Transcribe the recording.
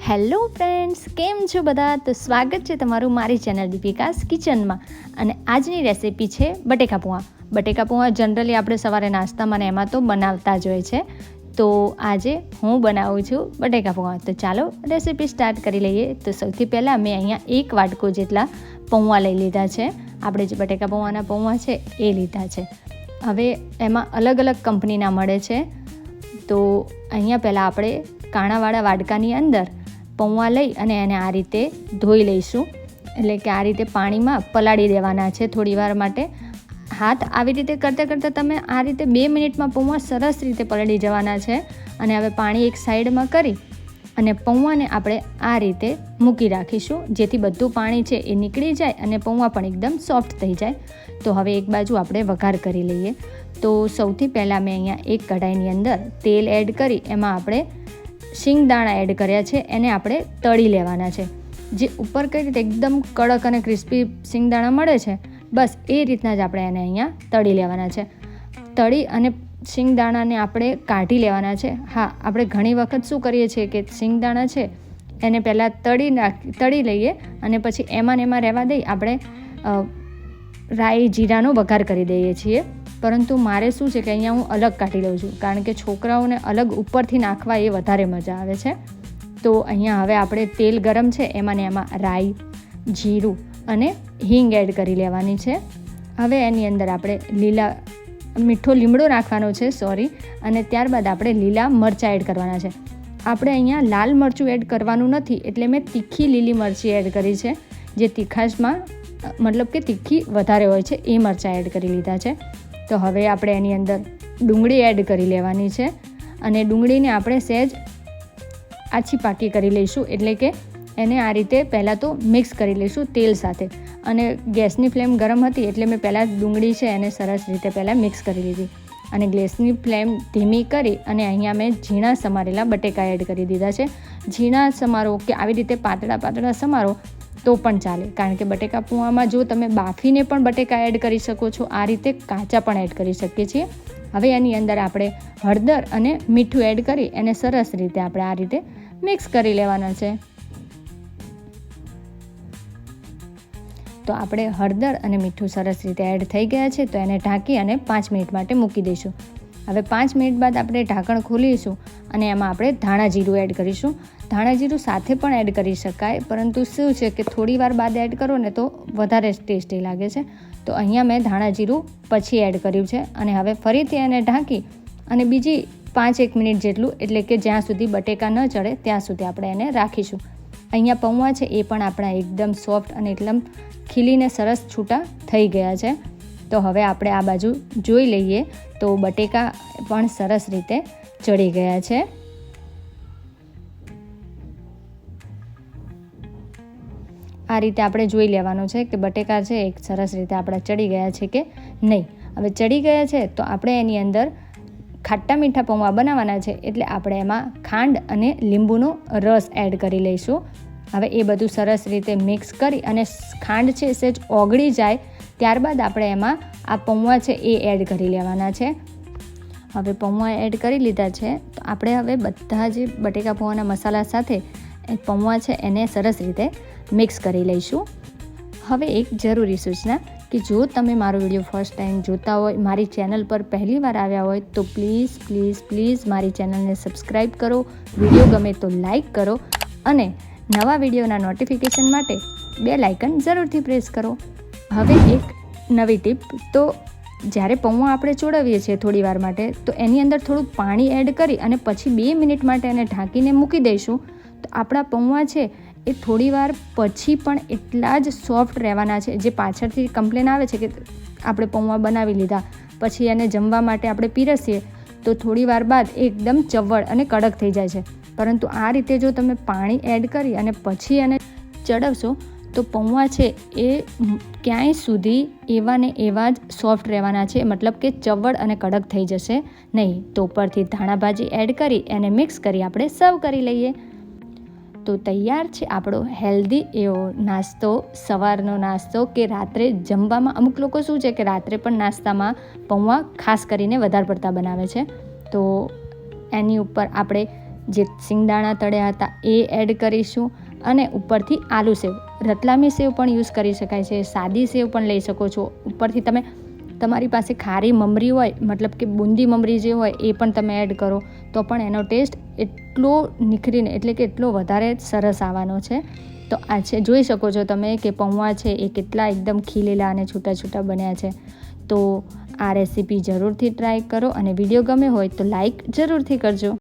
Hello friends, કેમ છો બધા? તો સ્વાગત છે તમારું મારી ચેનલ દીપિકાસ કિચનમાં. અને આજની રેસિપી છે બટેકા પૌવા. બટેકા પૌવા જનરલી આપણે સવારે નાસ્તામાં ને એમાં તો બનાવતા જ હોય છે. તો આજે હું બનાવું છું બટેકા પૌવા. તો ચાલો રેસિપી સ્ટાર્ટ કરી લઈએ. તો સૌથી પહેલાં મેં અહીંયા 1 વાટકો જેટલા પૌવા લઈ લીધા છે. આપણે જે બટેકા પૌવાના પૌવા છે એ લીધા છે. હવે એમાં અલગ અલગ કંપનીના મળે છે. તો અહીંયા પહેલાં આપણે કાણાવાળા વાડકાની અંદર પૌવા લઈ અને એને આ રીતે ધોઈ લઈશું. એટલે કે આ રીતે પાણીમાં પલાળી દેવાના છે થોડી વાર માટે. હાથ આવી રીતે કરતાં કરતાં તમે આ રીતે 2 મિનિટમાં પૌવા સરસ રીતે પલળી જવાના છે. અને હવે પાણી એક સાઈડમાં કરી અને પૌવાને આપણે આ રીતે મૂકી રાખીશું, જેથી બધું પાણી છે એ નીકળી જાય અને પૌવા પણ એકદમ સોફ્ટ થઈ જાય. તો હવે એક બાજુ આપણે વઘાર કરી લઈએ. તો સૌથી પહેલાં મેં અહીંયા એક કઢાઈની અંદર તેલ એડ કરી એમાં આપણે શિંગદાણા એડ કર્યા છે. એને આપણે તળી લેવાના છે. જે ઉપર કઈ રીતે એકદમ કડક અને ક્રિસ્પી શિંગદાણા મળે છે, બસ એ રીતના જ આપણે એને અહીંયા તળી લેવાના છે. તળી અને શિંગદાણાને આપણે કાઢી લેવાના છે. હા, આપણે ઘણી વખત શું કરીએ છીએ કે શિંગદાણા છે એને પહેલાં તળી લઈએ અને પછી એમાં ને એમાં રહેવા દઈ આપણે રાઈ જીરાનો વઘાર કરી દઈએ છીએ. પરંતુ મારે શું છે કે અહીંયા હું અલગ કાઢી લઉં છું, કારણ કે છોકરાઓને અલગ ઉપરથી નાખવા એ વધારે મજા આવે છે. તો અહીંયા હવે આપણે તેલ ગરમ છે એમાં ને એમાં રાઈ, જીરું અને હિંગ એડ કરી લેવાની છે. હવે એની અંદર આપણે મીઠો લીમડો નાખવાનો છે, અને ત્યારબાદ આપણે લીલા મરચાં એડ કરવાના છે. આપણે અહીંયા લાલ મરચું એડ કરવાનું નથી, એટલે મેં તીખી લીલી મરચી એડ કરી છે. જે તીખાશમાં મતલબ કે તીખી વધારે હોય છે એ મરચાં એડ કરી લીધા છે. તો હવે આપણે એની અંદર ડુંગળી એડ કરી લેવાની છે. અને ડુંગળીને આપણે સહેજ આછી પાકી કરી લઈશું, એટલે કે એને આ રીતે પહેલાં તો મિક્સ કરી લઈશું તેલ સાથે. અને ગેસની ફ્લેમ ગરમ હતી એટલે મેં પહેલાં ડુંગળી છે એને સરસ રીતે પહેલાં મિક્સ કરી લીધી. અને ગેસની ફ્લેમ ધીમી કરી અને અહીંયા મેં ઝીણા સમારેલા બટેકા એડ કરી દીધા છે. ઝીણા સમારો કે આવી રીતે પાતળા પાતળા સમારો તો પણ ચાલે, કારણ કે બટેકા પૌવામાં જો તમે બાફીને પણ બટેકા એડ કરી શકો છો, આ રીતે કાચા પણ એડ કરી શકીએ છીએ. હવે એની અંદર આપણે હળદર અને મીઠું એડ કરી એને સરસ રીતે આપણે આ રીતે મિક્સ કરી લેવાના છે. તો આપણે હળદર અને મીઠું સરસ રીતે એડ થઈ ગયા છે. તો એને ઢાંકી અને 5 મિનિટ માટે મૂકી દઈશું. હવે 5 મિનિટ બાદ આપણે ઢાંકણ ખોલીશું અને એમાં આપણે ધાણા જીરું એડ કરીશું. ધાણા જીરું સાથે પણ એડ કરી શકાય, પરંતુ શું છે કે થોડી વાર બાદ એડ કરો ને તો વધારે ટેસ્ટી લાગે છે. તો અહીંયા મેં ધાણા જીરું પછી એડ કર્યું છે. અને હવે ફરીથી એને ઢાંકી અને બીજી 5-1 મિનિટ જેટલું, એટલે કે જ્યાં સુધી બટેકા ન ચડે ત્યાં સુધી આપણે એને રાખીશું. અહીંયા પૌવા છે એ પણ આપણા એકદમ સોફ્ટ અને એકદમ ખીલીને સરસ છૂટા થઈ ગયા છે. તો હવે આપણે આ બાજુ જોઈ લઈએ તો બટેકા પણ સરસ રીતે ચડી ગયા છે. આ રીતે આપણે જોઈ લેવાનું છે કે બટેકા છે એક સરસ રીતે આપણા ચડી ગયા છે કે નહીં. હવે ચડી ગયા છે તો આપણે એની અંદર ખાટા મીઠા પૌવા બનાવવાના છે, એટલે આપણે એમાં ખાંડ અને લીંબુનો રસ એડ કરી લઈશું. હવે એ બધું સરસ રીતે મિક્સ કરી અને ખાંડ છે સહેજ ઓગળી જાય ત્યારબાદ આપણે એમાં આ પૌવા છે એ એડ કરી લેવાના છે. હવે પૌવા એડ કરી લીધા છે. તો આપણે હવે બધા જે બટેકા પૌવાના મસાલા સાથે પૌવા છે એને સરસ રીતે મિક્સ કરી લઈશું. હવે એક જરૂરી સૂચના કે જો તમે મારો વિડીયો ફર્સ્ટ ટાઈમ જોતા હોય, મારી ચેનલ પર પહેલી વાર આવ્યા હોય, તો પ્લીઝ મારી ચેનલને સબસ્ક્રાઈબ કરો, વિડીયો ગમે તો લાઈક કરો અને નવા વિડીયોના નોટિફિકેશન માટે બેલ આઇકન જરૂરથી પ્રેસ કરો. હવે એક નવી ટીપ, તો જ્યારે પૌવા આપણે ચોળવીએ છીએ થોડી વાર માટે, તો એની અંદર થોડું પાણી એડ કરી અને પછી 2 મિનિટ માટે એને ઢાંકીને મૂકી દઈશું. તો આપણા પૌવા છે એ થોડી વાર પછી પણ એટલા જ સોફ્ટ રહેવાના છે. જે પાછળથી કમ્પ્લેન આવે છે કે આપણે પૌવા બનાવી લીધા પછી એને જમવા માટે આપણે પીરસીએ તો થોડી વાર બાદ એકદમ ચવડ અને કડક થઈ જાય છે. પરંતુ આ રીતે જો તમે પાણી એડ કરી અને પછી એને ચડવશો તો પૌવા છે એ ક્યાંય સુધી એવા ને એવા જ સોફ્ટ રહેવાના છે, મતલબ કે ચવડ અને કડક થઈ જશે નહીં. તો ઉપરથી ધાણા ભાજી એડ કરી એને મિક્સ કરી આપણે સર્વ કરી લઈએ. તો તૈયાર છે આપણો હેલ્ધી એવો નાસ્તો, સવારનો નાસ્તો કે રાત્રે જમવામાં. અમુક લોકો શું છે કે રાત્રે પણ નાસ્તામાં પૌવા ખાસ કરીને વધારે પડતા બનાવે છે. તો એની ઉપર આપણે જે સિંગદાણા તળ્યા હતા એ એડ કરીશું અને ઉપરથી આલુ સેવ, રતલામી સેવ પણ યુઝ કરી શકાય છે, સાદી સેવ પણ લઈ શકો છો. ઉપરથી તમે તમારી પાસે ખારી મમરી હોય, મતલબ કે બૂંદી મમરી જે હોય એ પણ તમે એડ કરો તો પણ એનો ટેસ્ટ એટલો નિખરીને એટલે કે એટલો વધારે સરસ આવવાનો છે. તો આ છે, જોઈ શકો છો તમે કે પૌવા છે એ કેટલા એકદમ ખીલેલા અને છૂટા છૂટા બન્યા છે. તો આ રેસીપી જરૂરથી ટ્રાય કરો અને વિડીયો ગમે હોય તો લાઈક જરૂરથી કરજો.